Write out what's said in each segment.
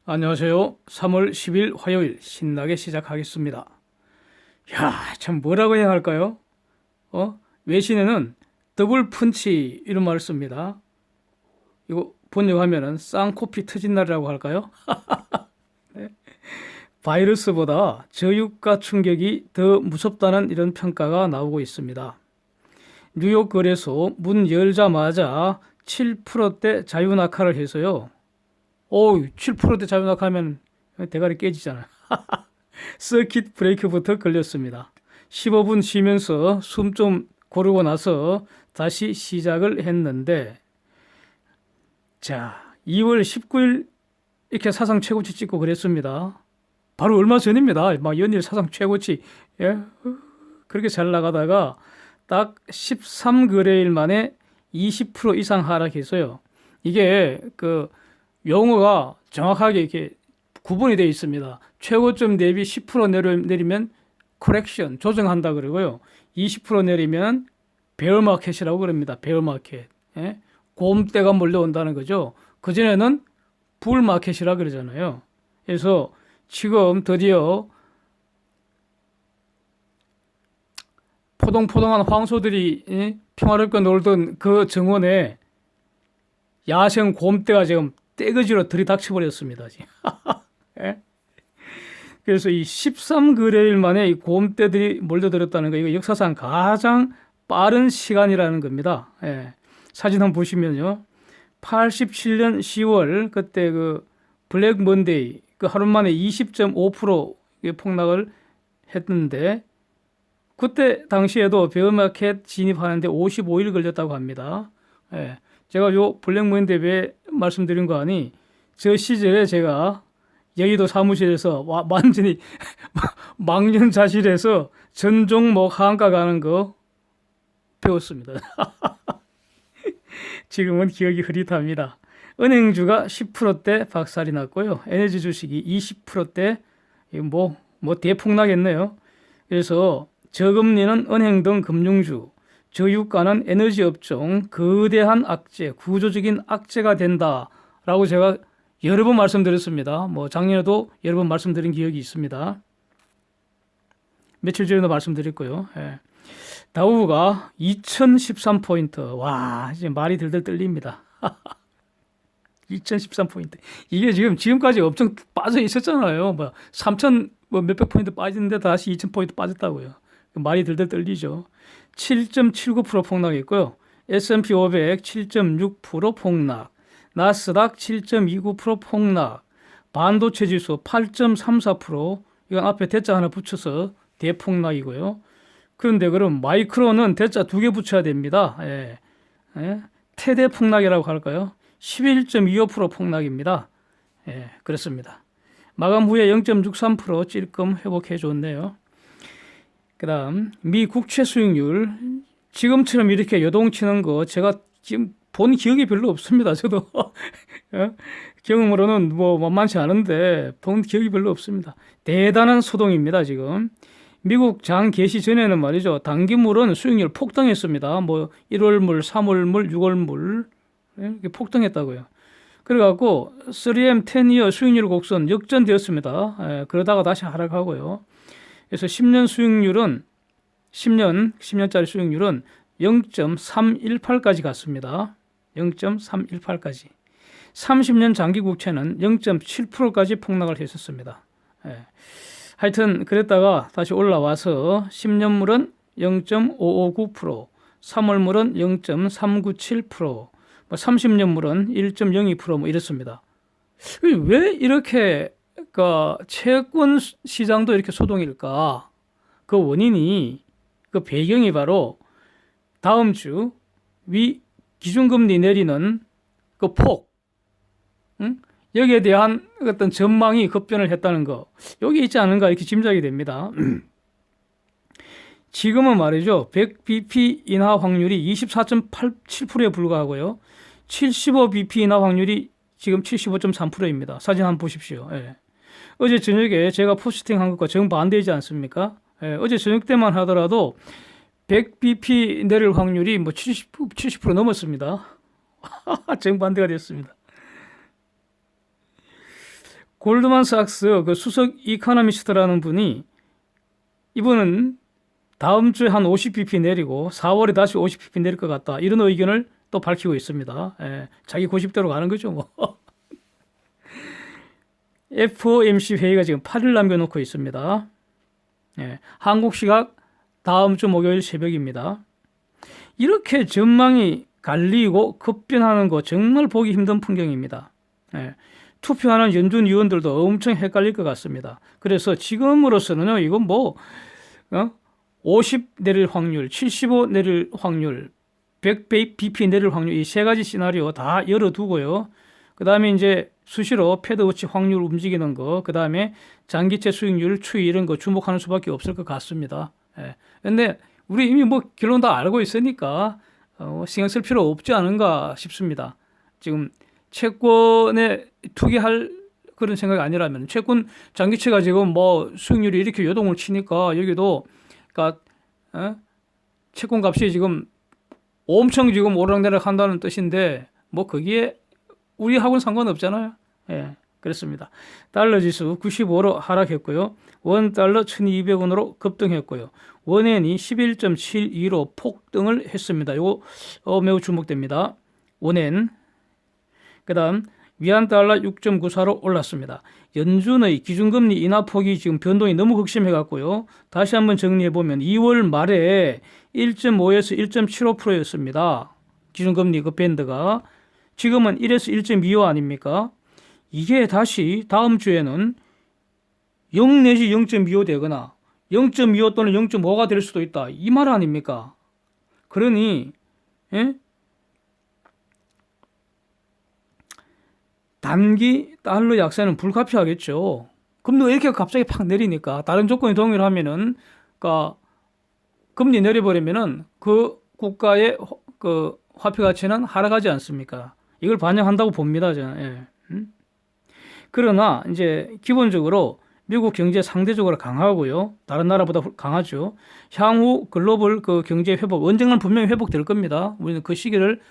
안녕하세요. 3월 10일 화요일 신나게 시작하겠습니다. 야, 참 뭐라고 해야 할까요? 외신에는 더블 펀치 이런 말을 씁니다. 이거 번역하면은 쌍코피 터진 날이라고 할까요? 네. 바이러스보다 저유가 충격이 더 무섭다는 이런 평가가 나오고 있습니다. 뉴욕 거래소 문 열자마자 7%대 자유낙하를 해서요. 7%대 자유낙하면 대가리 깨지잖아요. 서킷 브레이크부터 걸렸습니다. 15분 쉬면서 숨 좀 고르고 나서 다시 시작을 했는데, 자, 2월 19일 이렇게 사상 최고치 찍고 그랬습니다. 바로 얼마 전입니다. 막 연일 사상 최고치. 예? 그렇게 잘 나가다가 딱 13거래일 만에 20% 이상 하락해서요. 이게 용어가 정확하게 이렇게 구분이 되어 있습니다. 최고점 대비 10% 내리면 코렉션, 조정한다 그러고요. 20% 내리면 베어마켓이라고 그럽니다. 베어마켓. 예? 곰때가 몰려온다는 거죠. 그전에는 불마켓이라 그러잖아요. 그래서 지금 드디어 포동포동한 황소들이 평화롭게 놀던 그 정원에 야생 곰때가 지금 떼거지로 들이닥쳐버렸습니다. 예? 그래서 이 13거래일 만에 이 곰떼들이 몰려들었다는 거, 이거 역사상 가장 빠른 시간이라는 겁니다. 예. 사진 한번 보시면요. 87년 10월, 그때 블랙 먼데이, 하루 만에 20.5% 폭락을 했는데, 그때 당시에도 베어마켓 진입하는데 55일 걸렸다고 합니다. 예. 제가 요 블랙 먼데이 왜 말씀드린 거 아니, 저 시절에 제가 여의도 사무실에서 완전히 망연자실해서 전 종목 한가 가는 거 배웠습니다. 지금은 기억이 흐릿합니다. 은행주가 10%대 박살이 났고요. 에너지 주식이 20%대 뭐 대폭락했네요. 그래서 저금리는 은행 등 금융주, 저유가는 에너지 업종, 거대한 악재, 구조적인 악재가 된다라고 제가 여러 번 말씀드렸습니다. 작년에도 여러 번 말씀드린 기억이 있습니다. 며칠 전에도 말씀드렸고요. 예. 다우가 2013포인트. 와, 이제 말이 들들 떨립니다. 2013포인트. 이게 지금까지 엄청 빠져 있었잖아요. 3천 몇백 포인트 빠지는데 다시 2000포인트 빠졌다고요. 말이 들들 떨리죠. 7.79% 폭락했고요. S&P 500 7.6% 폭락. 나스닥 7.29% 폭락, 반도체 지수 8.34%, 이건 앞에 대자 하나 붙여서 대폭락이고요. 그런데 그럼 마이크론은 대자 두 개 붙여야 됩니다. 예. 예. 태대폭락이라고 할까요? 11.25% 폭락입니다. 예, 그렇습니다. 마감 후에 0.63% 찔끔 회복해 줬네요. 그 다음 미 국채 수익률, 지금처럼 이렇게 요동치는 거 제가 지금 본 기억이 별로 없습니다. 저도 경험으로는 만만치 않은데 본 기억이 별로 없습니다. 대단한 소동입니다. 지금 미국 장 개시 전에는 말이죠, 단기물은 수익률 폭등했습니다. 1월물, 3월물, 6월물 이렇게 폭등했다고요. 그래갖고 3M 10이어 수익률 곡선 역전되었습니다. 그러다가 다시 하락하고요. 그래서 10년 수익률은 10년짜리 수익률은 0.318까지 갔습니다. 0.318까지. 30년 장기 국채는 0.7%까지 폭락을 했었습니다. 예. 하여튼 그랬다가 다시 올라와서 10년물은 0.559%, 3월물은 0.397%, 30년물은 1.02% 이랬습니다. 왜 이렇게 채권 시장도 이렇게 소동일까? 그 원인이, 그 배경이 바로 다음 주 기준금리 내리는 그 폭, 여기에 대한 어떤 전망이 급변을 했다는 거, 여기 있지 않은가 이렇게 짐작이 됩니다. 지금은 말이죠, 100bp 인하 확률이 24.87%에 불과하고요, 75bp 인하 확률이 지금 75.3%입니다. 사진 한번 보십시오. 예. 어제 저녁에 제가 포스팅한 것과 정반대이지 않습니까? 예. 어제 저녁 때만 하더라도 100bp 내릴 확률이 70% 넘었습니다. 정반대가 됐습니다. 골드만삭스 그 수석 이코노미스트라는 분이 이분은 다음 주에 한 50bp 내리고 4월에 다시 50bp 내릴 것 같다. 이런 의견을 또 밝히고 있습니다. 예, 자기 고집대로 가는 거죠, 뭐. FOMC 회의가 지금 8일 남겨놓고 있습니다. 예, 한국 시각 다음 주 목요일 새벽입니다. 이렇게 전망이 갈리고 급변하는 거 정말 보기 힘든 풍경입니다. 예, 투표하는 연준 위원들도 엄청 헷갈릴 것 같습니다. 그래서 지금으로서는요, 이건 뭐 50 내릴 확률, 75 내릴 확률, 100 bp 내릴 확률 이 세 가지 시나리오 다 열어두고요. 그 다음에 이제 수시로 패드워치 확률 움직이는 거, 그 다음에 장기채 수익률 추이 이런 거 주목하는 수밖에 없을 것 같습니다. 예. 근데 우리 이미 뭐 결론 다 알고 있으니까 신경 쓸 필요 없지 않은가 싶습니다. 지금 채권에 투기할 그런 생각이 아니라면 채권 장기채가 지금 뭐 수익률이 이렇게 요동을 치니까 여기도 그러니까 채권 값이 지금 엄청 지금 오르락내락 한다는 뜻인데 뭐 거기에 우리하고는 상관없잖아요. 예, 그렇습니다. 달러 지수 95로 하락했고요. 원 달러 1200원으로 급등했고요. 원엔이 11.72로 폭등을 했습니다. 이거 매우 주목됩니다. 원엔. 그 다음 위안 달러 6.94로 올랐습니다. 연준의 기준금리 인하폭이 지금 변동이 너무 극심해 갖고요. 다시 한번 정리해 보면 2월 말에 1.5에서 1.75%였습니다. 기준금리 그 밴드가 지금은 1에서 1.25 아닙니까? 이게 다시 다음 주에는 0 내지 0.25 되거나 0.25 또는 0.5가 될 수도 있다. 이 말 아닙니까? 그러니 예? 단기 달러 약세는 불가피하겠죠. 금리가 이렇게 갑자기 팍 내리니까 다른 조건이 동일하면은 그러니까 금리 내려버리면은 그 국가의 그 화폐 가치는 하락하지 않습니까? 이걸 반영한다고 봅니다, 저는. 예. 그러나 이제 기본적으로 미국 경제 상대적으로 강하고요. 다른 나라보다 강하죠. 향후 글로벌 그 경제 회복 언젠간 분명히 회복될 겁니다. 우리는 그 시기를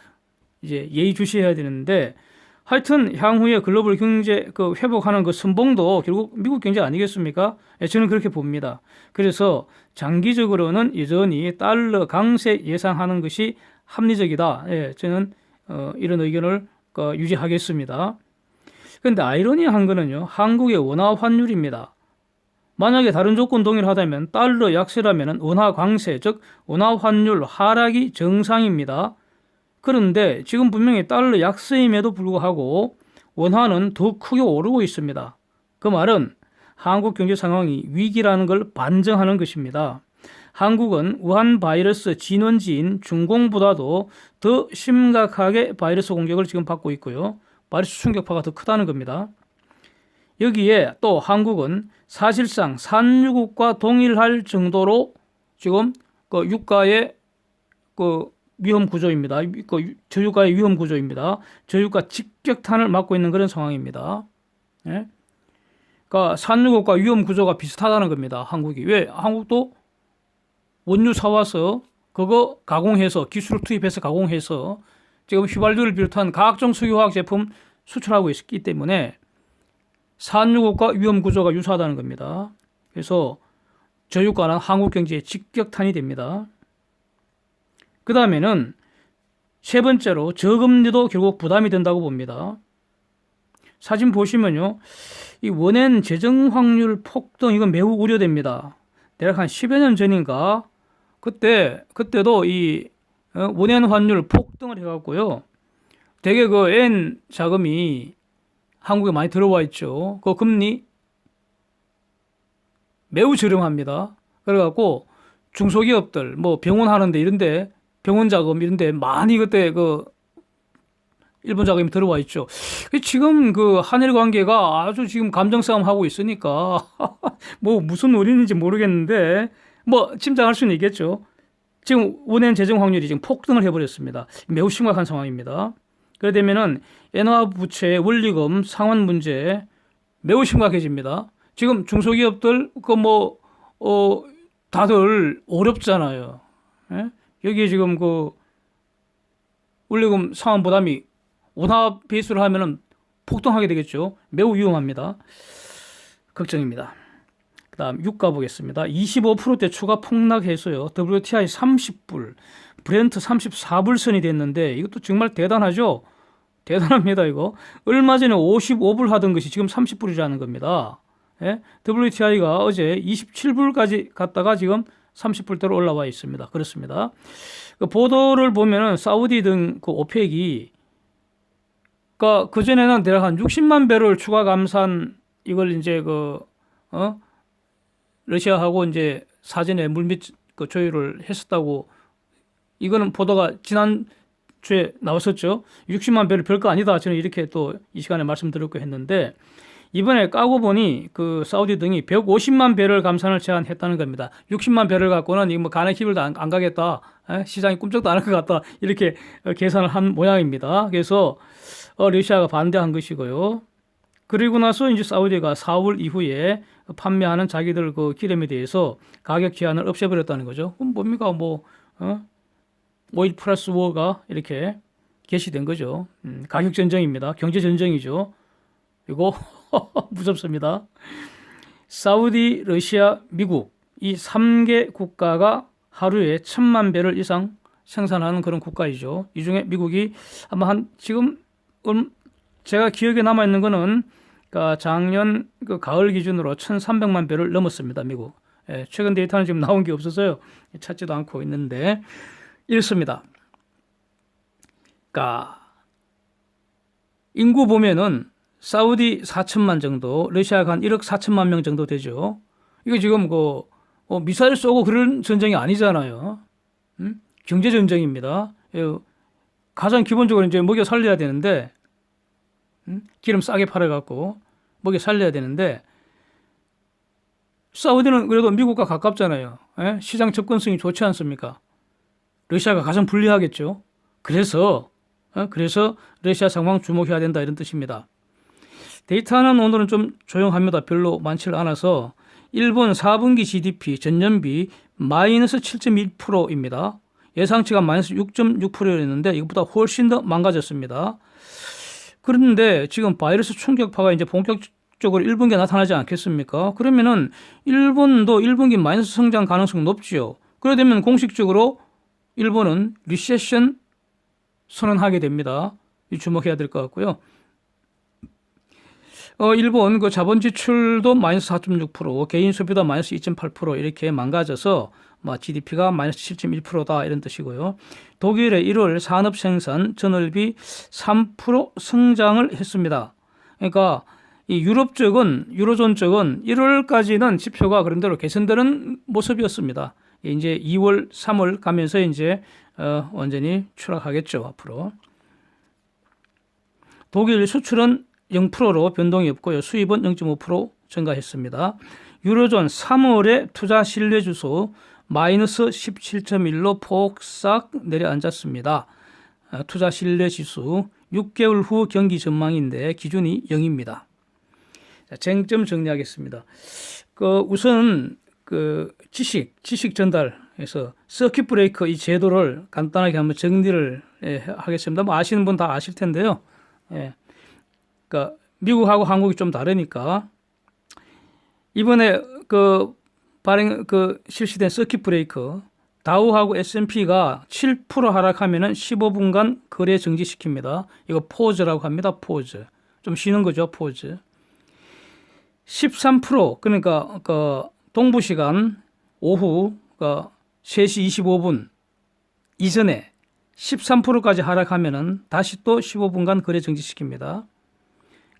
이제 예의주시해야 되는데 하여튼 향후에 글로벌 경제 그 회복하는 그 선봉도 결국 미국 경제 아니겠습니까? 예, 저는 그렇게 봅니다. 그래서 장기적으로는 여전히 달러 강세 예상하는 것이 합리적이다. 예, 저는 이런 의견을 유지하겠습니다. 그런데 아이러니한 거는요, 한국의 원화 환율입니다. 만약에 다른 조건 동일하다면 달러 약세라면 원화 강세, 즉 원화 환율 하락이 정상입니다. 그런데 지금 분명히 달러 약세임에도 불구하고 원화는 더 크게 오르고 있습니다. 그 말은 한국 경제 상황이 위기라는 걸 반증하는 것입니다. 한국은 우한 바이러스 진원지인 중공보다도 더 심각하게 바이러스 공격을 지금 받고 있고요. 바이러스 충격파가 더 크다는 겁니다. 여기에 또 한국은 사실상 산유국과 동일할 정도로 지금 그 유가의 그 위험 구조입니다. 그 저유가의 위험 구조입니다. 저유가 직격탄을 맞고 있는 그런 상황입니다. 예? 그러니까 산유국과 위험 구조가 비슷하다는 겁니다. 한국이. 왜? 한국도 원유 사와서 그거 가공해서 기술을 투입해서 가공해서 지금 휘발유를 비롯한 각종 석유화학 제품 수출하고 있기 때문에 산유국과 위험 구조가 유사하다는 겁니다. 그래서 저유가는 한국 경제에 직격탄이 됩니다. 그 다음에는 세 번째로 저금리도 결국 부담이 된다고 봅니다. 사진 보시면요. 이 원엔 재정 확률 폭등 이건 매우 우려됩니다. 대략 한 10여 년 전인가 그때도 이 원엔 환율 폭등을 해갖고요. 되게 그 엔 자금이 한국에 많이 들어와 있죠. 그 금리 매우 저렴합니다. 그래갖고 중소기업들 뭐 병원 하는데 이런데 병원 자금 이런데 많이 그때 그 일본 자금이 들어와 있죠. 지금 그 한일 관계가 아주 지금 감정 싸움 하고 있으니까 뭐 무슨 논리인지 모르겠는데 뭐 짐작할 수는 있겠죠. 지금 원엔 재정 확률이 지금 폭등을 해버렸습니다. 매우 심각한 상황입니다. 그래 되면은 엔화 부채 원리금 상환 문제 매우 심각해집니다. 지금 중소기업들 다들 어렵잖아요. 예? 여기에 지금 그 원리금 상환 부담이 원화 베이스로 하면은 폭등하게 되겠죠. 매우 위험합니다. 걱정입니다. 그 다음 유가 보겠습니다. 25%대 추가 폭락해서요. WTI 30불, 브렌트 34불 선이 됐는데 이것도 정말 대단하죠. 대단합니다. 이거 얼마 전에 55불 하던 것이 지금 30불이라는 겁니다. 예? WTI가 어제 27불까지 갔다가 지금 30불대로 올라와 있습니다. 그렇습니다. 그 보도를 보면은 사우디 등 그 오펙이 그 전에는 대략 한 60만 배럴 추가 감산 이걸 이제 러시아하고 이제 사전에 물밑 그 조율을 했었다고 이거는 보도가 지난 주에 나왔었죠. 60만 배럴 별거 아니다. 저는 이렇게 또 이 시간에 말씀드렸고 했는데 이번에 까고 보니 그 사우디 등이 150만 배럴 감산을 제안했다는 겁니다. 60만 배럴 갖고는 이거 뭐 가는 힘을 안 가겠다. 시장이 꿈쩍도 안 할 것 같다. 이렇게 계산을 한 모양입니다. 그래서 러시아가 반대한 것이고요. 그리고 나서 이제 사우디가 4월 이후에 판매하는 자기들 그 기름에 대해서 가격 제한을 없애버렸다는 거죠. 그럼 뭡니까? 오일 플러스 워가 이렇게 개시된 거죠. 가격 전쟁입니다. 경제 전쟁이죠. 이거 무섭습니다. 사우디, 러시아, 미국 이 3개 국가가 하루에 1,000만 배럴 이상 생산하는 그런 국가이죠. 이 중에 미국이 아마 지금 제가 기억에 남아 있는 거는 작년 그 가을 기준으로 1,300만 배를 넘었습니다. 미국. 예, 최근 데이터는 지금 나온 게 없어서요. 찾지도 않고 있는데 이렇습니다. 인구 보면은 사우디 4천만 정도, 러시아가 한 1억 4천만 명 정도 되죠. 이거 지금 미사일 쏘고 그런 전쟁이 아니잖아요. 경제 전쟁입니다. 가장 기본적으로 이제 먹여 살려야 되는데 기름 싸게 팔아갖고 먹여 살려야 되는데 사우디는 그래도 미국과 가깝잖아요. 시장 접근성이 좋지 않습니까? 러시아가 가장 불리하겠죠. 그래서 러시아 상황 주목해야 된다 이런 뜻입니다. 데이터는 오늘은 좀 조용합니다. 별로 많지 않아서 일본 4분기 GDP 전년비 마이너스 7.1%입니다. 예상치가 마이너스 6.6%였는데 이것보다 훨씬 더 망가졌습니다. 그런데 지금 바이러스 충격파가 이제 본격적으로 1분기에 나타나지 않겠습니까? 그러면은 일본도 1분기 마이너스 성장 가능성 높지요. 그러게 되면 공식적으로 일본은 리세션 선언하게 됩니다. 주목해야 될 것 같고요. 일본 그 자본 지출도 마이너스 4.6%, 개인 소비도 마이너스 2.8% 이렇게 망가져서 GDP가 마이너스 7.1%다 이런 뜻이고요. 독일의 1월 산업 생산 전월비 3% 성장을 했습니다. 그러니까 이 유로존 쪽은 1월까지는 지표가 그런대로 개선되는 모습이었습니다. 이제 2월, 3월 가면서 이제 완전히 추락하겠죠 앞으로. 독일 수출은 0%로 변동이 없고요. 수입은 0.5% 증가했습니다. 유로존 3월의 투자 신뢰 지수 마이너스 17.1로 폭삭 내려앉았습니다. 투자 신뢰 지수 6개월 후 경기 전망인데 기준이 0입니다. 쟁점 정리하겠습니다. 우선 지식 전달해서 서킷 브레이커 이 제도를 간단하게 한번 정리를 하겠습니다. 아시는 분 다 아실 텐데요. 미국하고 한국이 좀 다르니까 이번에 실시된 서킷 브레이커 다우하고 S&P가 7% 하락하면은 15분간 거래 정지시킵니다. 이거 포즈라고 합니다. 포즈. 좀 쉬는 거죠. 포즈. 13% 그러니까 동부 시간 오후 3시 25분 이전에 13%까지 하락하면은 다시 또 15분간 거래 정지시킵니다.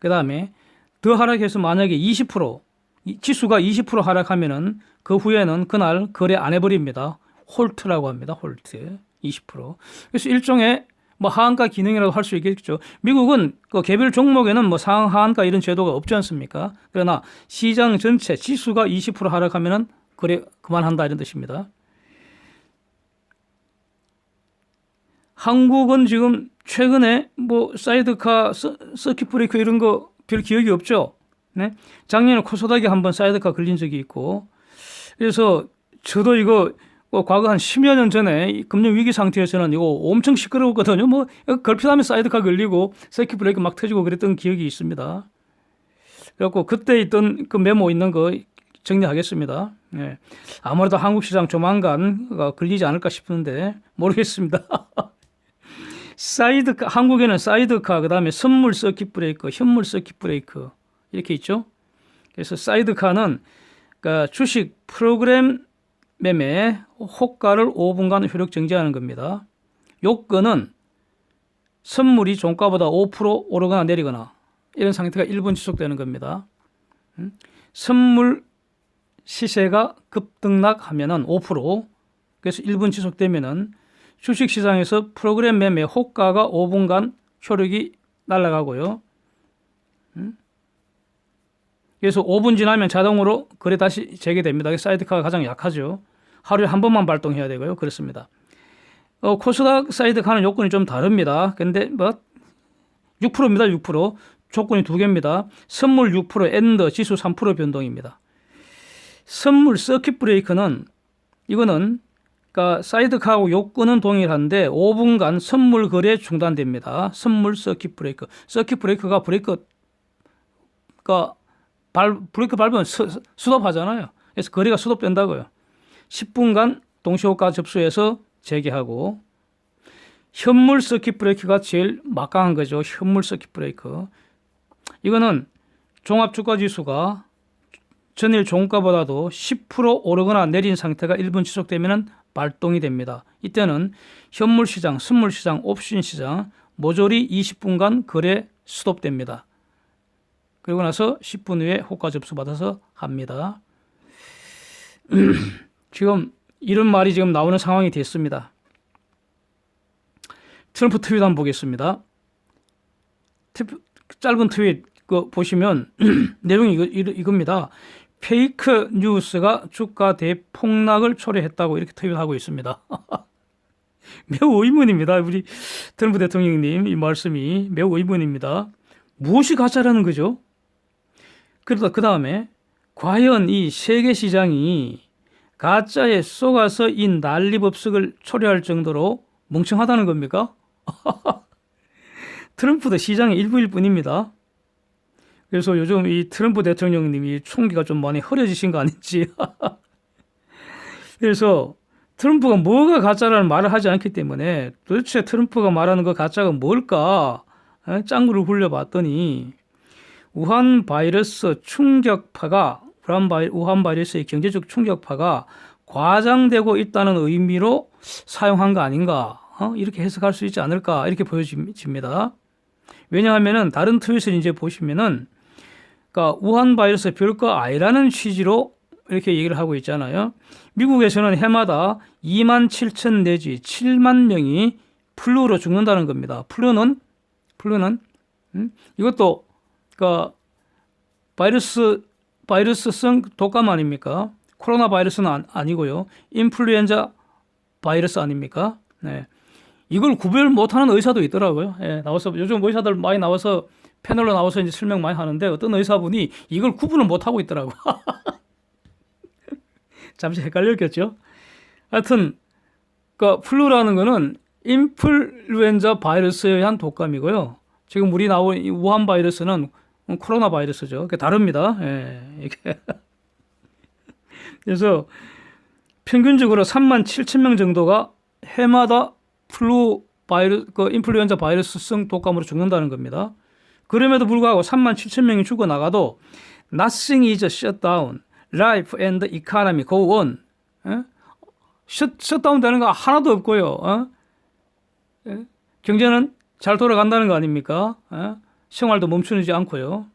그 다음에 더 하락해서 만약에 20% 지수가 20% 하락하면은 그 후에는 그날 거래 안 해버립니다. 홀트라고 합니다. 홀트 20%. 그래서 일종의 하한가 기능이라고 할 수 있겠죠. 미국은 개별 종목에는 상하한가 이런 제도가 없지 않습니까? 그러나 시장 전체 지수가 20% 하락하면은 거래 그만한다 이런 뜻입니다. 한국은 지금 최근에 사이드카, 서킷 브레이커 이런 거 별 기억이 없죠. 네? 작년에 코소닥이 한번 사이드카 걸린 적이 있고, 그래서 저도 이거 과거 한 10여 년 전에 이 금융 위기 상태에서는 이거 엄청 시끄러웠거든요. 뭐 걸핏하면 사이드카 걸리고 서킷 브레이크 막 터지고 그랬던 기억이 있습니다. 그래갖고 그때 있던 그 메모 있는 거 정리하겠습니다. 예. 아무래도 한국 시장 조만간 걸리지 않을까 싶은데 모르겠습니다. 사이드카, 한국에는 사이드카, 그다음에 선물 서킷 브레이크, 현물 서킷 브레이크 이렇게 있죠. 그래서 사이드카는 그러니까 주식 프로그램 매매 호가를 5분간 효력 정지하는 겁니다. 요건은 선물이 종가보다 5% 오르거나 내리거나 이런 상태가 1분 지속되는 겁니다. 선물 시세가 급등락하면은 5%, 그래서 1분 지속되면은 주식시장에서 프로그램 매매 호가가 5분간 효력이 날아가고요. 그래서 5분 지나면 자동으로 거래 다시 재개됩니다. 사이드카가 가장 약하죠. 하루에 한 번만 발동해야 되고요. 그렇습니다. 코스닥 사이드카는 요건이 좀 다릅니다. 근데 뭐 6%입니다. 6%. 조건이 두 개입니다. 선물 6%, 엔더 지수 3% 변동입니다. 선물 서킷 브레이크는 이거는 그러니까 사이드카하고 요건은 동일한데 5분간 선물 거래 중단됩니다. 선물 서킷 브레이크. 서킷 브레이크가 브레이크 밟으면 스톱하잖아요. 그래서 거래가 스톱된다고요. 10분간 동시호가 접수해서 재개하고, 현물 서킷 브레이크가 제일 막강한 거죠. 현물 서킷 브레이크. 이거는 종합주가지수가 전일 종가보다도 10% 오르거나 내린 상태가 1분 지속되면 발동이 됩니다. 이때는 현물시장, 선물시장, 옵션시장 모조리 20분간 거래 스톱됩니다. 그리고 나서 10분 후에 호가 접수받아서 합니다. 지금 이런 말이 지금 나오는 상황이 됐습니다. 트럼프 트윗 한번 보겠습니다. 짧은 트윗 보시면 내용이 이겁니다. 페이크 뉴스가 주가 대폭락을 초래했다고 이렇게 트윗하고 있습니다. 매우 의문입니다. 우리 트럼프 대통령님 이 말씀이 매우 의문입니다. 무엇이 가짜라는 거죠? 그러다 그 다음에 과연 이 세계 시장이 가짜에 속아서 이 난리법석을 초래할 정도로 멍청하다는 겁니까? 트럼프도 시장의 일부일 뿐입니다. 그래서 요즘 이 트럼프 대통령님이 총기가 좀 많이 흐려지신 거 아닌지. 그래서 트럼프가 뭐가 가짜라는 말을 하지 않기 때문에 도대체 트럼프가 말하는 그 가짜가 뭘까? 짱구를 굴려봤더니 우한 바이러스 충격파가 우한 바이러스의 경제적 충격파가 과장되고 있다는 의미로 사용한 거 아닌가? 이렇게 해석할 수 있지 않을까? 이렇게 보여집니다. 왜냐하면은 다른 트윗을 이제 보시면은 그러니까 우한 바이러스 별거 아니라는 취지로 이렇게 얘기를 하고 있잖아요. 미국에서는 해마다 2만 7천 내지 7만 명이 플루로 죽는다는 겁니다. 플루는 이것도 그러니까 바이러스성 독감 아닙니까? 코로나 바이러스는 아니고요. 인플루엔자 바이러스 아닙니까? 네. 이걸 구별 못하는 의사도 있더라고요. 예, 나와서 요즘 의사들 많이 나와서 패널로 나와서 이제 설명 많이 하는데 어떤 의사분이 이걸 구분을 못하고 있더라고. 잠시 헷갈렸겠죠. 하여튼 그러니까 플루라는 거는 인플루엔자 바이러스에 의한 독감이고요. 지금 우리 나온 이 우한 바이러스는 코로나 바이러스죠. 그게 다릅니다. 예, 이게. 그래서 평균적으로 3만 7천 명 정도가 해마다 인플루엔자 바이러스성 독감으로 죽는다는 겁니다. 그럼에도 불구하고 3만 7천 명이 죽어나가도 Nothing is shut down. Life and economy go on. 셧다운 되는 거 하나도 없고요. 경제는 잘 돌아간다는 거 아닙니까? 생활도 멈추지 않고요.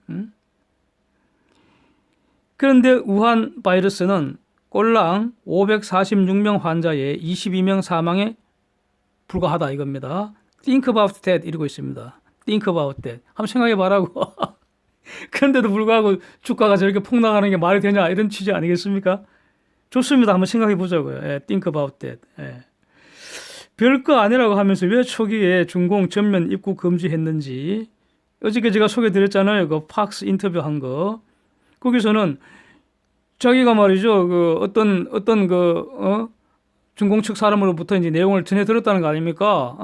그런데 우한 바이러스는 꼴랑 546명 환자에 22명 사망에 불과하다 이겁니다. Think about that 이러고 있습니다. Think about that. 한번 생각해 봐라고. 그런데도 불구하고 주가가 저렇게 폭락하는 게 말이 되냐 이런 취지 아니겠습니까? 좋습니다. 한번 생각해 보자고요. 예, think about that. 예. 별거 아니라고 하면서 왜 초기에 중공 전면 입국 금지했는지 어저께 제가 소개드렸잖아요. 그 팍스 인터뷰 한 거. 거기서는 자기가 말이죠. 그 어떤 중공 측 사람으로부터 이제 내용을 전해 들었다는 거 아닙니까?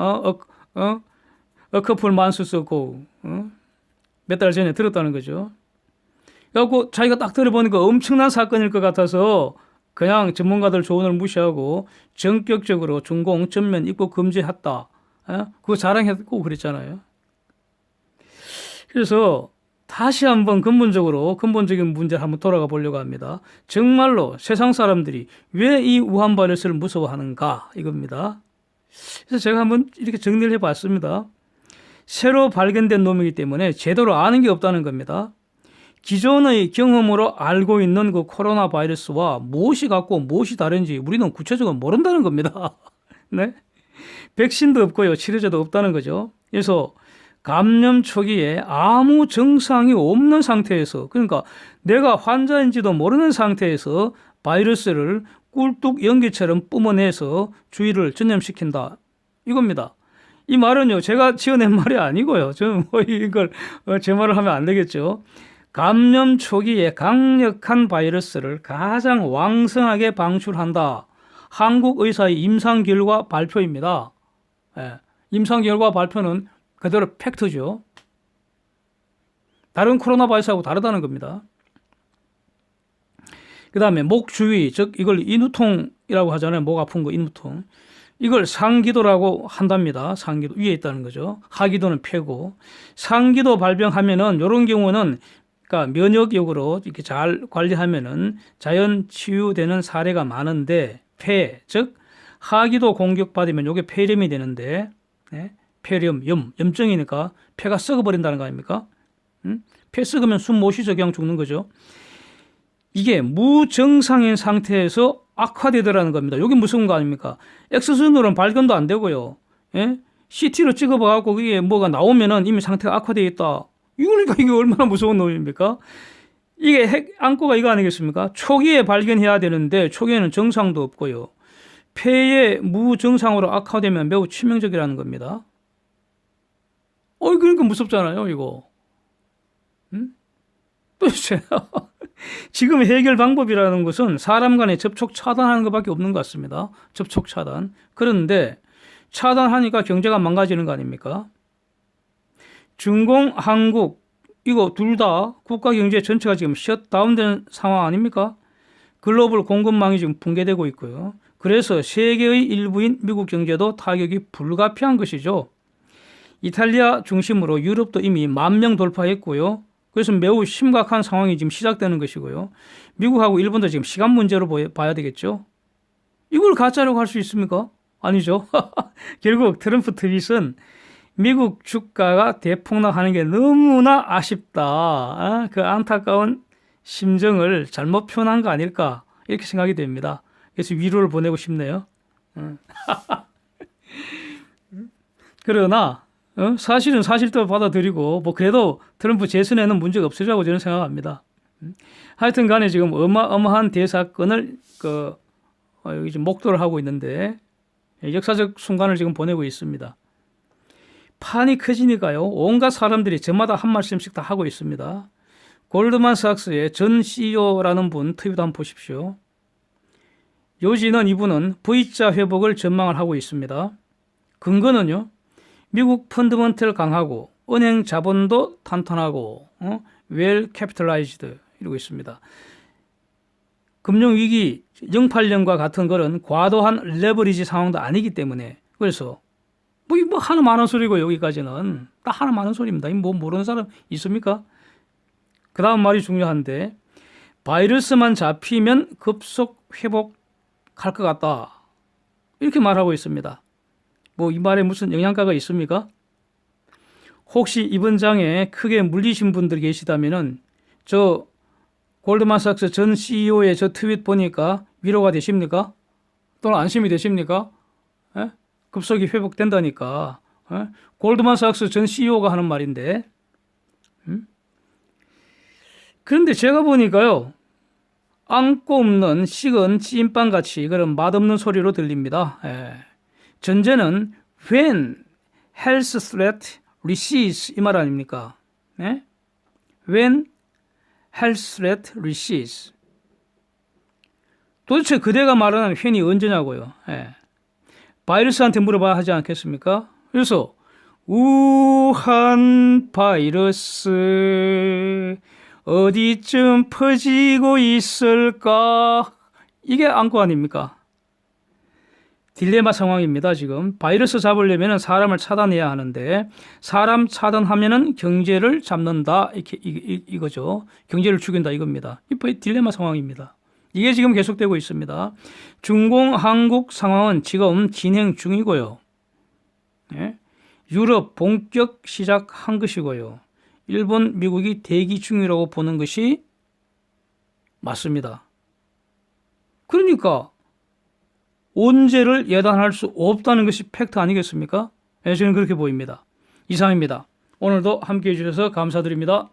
A couple months ago. 몇 달 전에 들었다는 거죠. 그래갖고 자기가 딱 들어보니까 엄청난 사건일 것 같아서 그냥 전문가들 조언을 무시하고 전격적으로 중공 전면 입국 금지했다. 그거 자랑했고 그랬잖아요. 그래서 다시 한번 근본적인 문제를 한번 돌아가 보려고 합니다. 정말로 세상 사람들이 왜 이 우한 바이러스를 무서워하는가 이겁니다. 그래서 제가 한번 이렇게 정리를 해봤습니다. 새로 발견된 놈이기 때문에 제대로 아는 게 없다는 겁니다. 기존의 경험으로 알고 있는 그 코로나 바이러스와 무엇이 같고 무엇이 다른지 우리는 구체적으로 모른다는 겁니다. 네? 백신도 없고요. 치료제도 없다는 거죠. 그래서 감염 초기에 아무 증상이 없는 상태에서, 그러니까 내가 환자인지도 모르는 상태에서 바이러스를 꿀뚝 연기처럼 뿜어내서 주위를 전염시킨다. 이겁니다. 이 말은요, 제가 지어낸 말이 아니고요. 저는 뭐 이걸 제 말을 하면 안 되겠죠. 감염 초기에 강력한 바이러스를 가장 왕성하게 방출한다. 한국 의사의 임상 결과 발표입니다. 임상 결과 발표는 그대로 팩트죠. 다른 코로나 바이러스하고 다르다는 겁니다. 그 다음에 목 주위, 즉 이걸 인후통이라고 하잖아요. 목 아픈 거 인후통. 이걸 상기도라고 한답니다. 상기도 위에 있다는 거죠. 하기도는 폐고. 상기도 발병하면은 이런 경우는 그러니까 면역력으로 이렇게 잘 관리하면은 자연 치유되는 사례가 많은데 폐, 즉 하기도 공격받으면 이게 폐렴이 되는데 폐렴, 염증이니까 폐가 썩어버린다는 거 아닙니까? 폐 썩으면 숨 못 쉬죠. 그냥 죽는 거죠. 이게 무증상인 상태에서 악화되더라는 겁니다. 이게 무서운 거 아닙니까? 엑스선으로는 발견도 안 되고요. CT로 찍어봐갖고 이게 뭐가 나오면은 이미 상태가 악화되어 있다. 이거니까 이게 얼마나 무서운 놈입니까? 이게 안고가 이거 아니겠습니까? 초기에 발견해야 되는데 초기에는 증상도 없고요. 폐에 무증상으로 악화되면 매우 치명적이라는 겁니다. 그러니까 무섭잖아요, 이거. 도대체 지금 해결 방법이라는 것은 사람 간의 접촉 차단하는 것밖에 없는 것 같습니다. 접촉 차단. 그런데 차단하니까 경제가 망가지는 거 아닙니까? 중공, 한국 이거 둘 다 국가 경제 전체가 지금 셧다운된 상황 아닙니까? 글로벌 공급망이 지금 붕괴되고 있고요. 그래서 세계의 일부인 미국 경제도 타격이 불가피한 것이죠. 이탈리아 중심으로 유럽도 이미 10,000명 돌파했고요. 그래서 매우 심각한 상황이 지금 시작되는 것이고요. 미국하고 일본도 지금 시간 문제로 봐야 되겠죠. 이걸 가짜라고 할 수 있습니까? 아니죠. 결국 트럼프 트윗은 미국 주가가 대폭락하는 게 너무나 아쉽다. 그 안타까운 심정을 잘못 표현한 거 아닐까 이렇게 생각이 됩니다. 그래서 위로를 보내고 싶네요. 그러나 사실은 사실대로 받아들이고 뭐 그래도 트럼프 재선에는 문제가 없으리라고 저는 생각합니다. 하여튼 간에 지금 어마어마한 대사건을 여기 지금 목도를 하고 있는데 역사적 순간을 지금 보내고 있습니다. 판이 커지니까요. 온갖 사람들이 저마다 한 말씀씩 다 하고 있습니다. 골드만삭스의 전 CEO라는 분 트윗 한번 보십시오. 요지는 이분은 V자 회복을 전망을 하고 있습니다. 근거는요. 미국 펀드먼트를 강하고 은행 자본도 탄탄하고 웰 캐피털라이즈드 이러고 있습니다. 금융위기 08년과 같은 그런 과도한 레버리지 상황도 아니기 때문에 그래서 뭐 하나 많은 소리고 여기까지는 딱 하나 많은 소리입니다. 뭐 모르는 사람 있습니까? 그 다음 말이 중요한데 바이러스만 잡히면 급속 회복할 것 같다. 이렇게 말하고 있습니다. 뭐 이 말에 무슨 영양가가 있습니까? 혹시 이번 장에 크게 물리신 분들 계시다면은 저 골드만삭스 전 CEO의 저 트윗 보니까 위로가 되십니까? 또는 안심이 되십니까? 급속히 회복된다니까. 골드만삭스 전 CEO가 하는 말인데. 그런데 제가 보니까요. 안고 없는 식은 찐빵같이 그런 맛없는 소리로 들립니다. 전제는 when health threat recedes 이 말 아닙니까? when health threat recedes 도대체 그대가 말하는 팬이 언제냐고요. 예. 바이러스한테 물어봐야 하지 않겠습니까? 그래서 우한 바이러스 어디쯤 퍼지고 있을까? 이게 안고 아닙니까? 딜레마 상황입니다. 지금 바이러스 잡으려면 사람을 차단해야 하는데 사람 차단하면은 경제를 잡는다 이렇게 이거죠. 경제를 죽인다 이겁니다. 이 딜레마 상황입니다. 이게 지금 계속되고 있습니다. 중공 한국 상황은 지금 진행 중이고요. 네? 유럽 본격 시작한 것이고요. 일본, 미국이 대기 중이라고 보는 것이 맞습니다. 그러니까 언제를 예단할 수 없다는 것이 팩트 아니겠습니까? 네, 저는 그렇게 보입니다. 이상입니다. 오늘도 함께해 주셔서 감사드립니다.